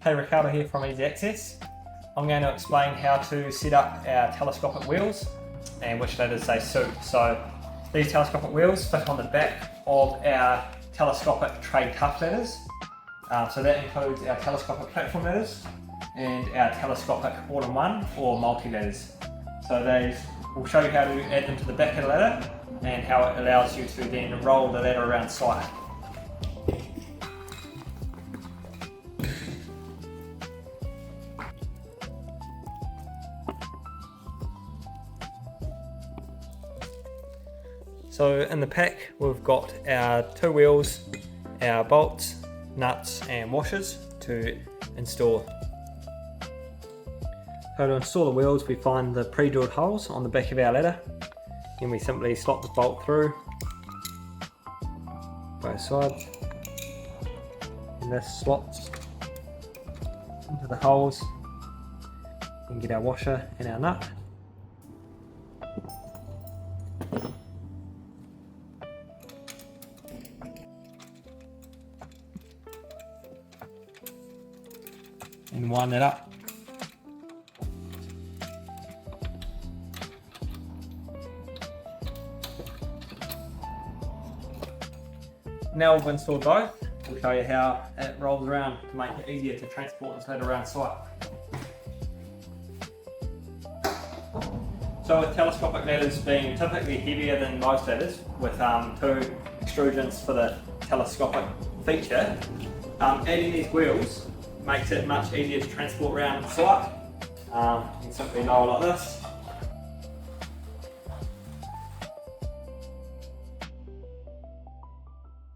Hey, Ricardo here from Easy Access. I'm going to explain how to set up our telescopic wheels and which letters they suit. So these telescopic wheels fit on the back of our telescopic TradeTough letters. So that includes our telescopic platform letters and our telescopic all-in-one or multi-letters. So these will show you how to add them to the back of the ladder and how it allows you to then roll the ladder around sight. So in the pack we've got our two wheels, our bolts, nuts and washers to install. So to install the wheels we find the pre-drilled holes on the back of our ladder, and we simply slot the bolt through both sides, and this slots into the holes and get our washer and our nut. And wind that up. Now we've installed both, we'll show you how it rolls around to make it easier to transport this ladder around site. So with telescopic ladders being typically heavier than most ladders, with two extrusions for the telescopic feature, adding these wheels makes it much easier to transport around site. You can simply lower like this,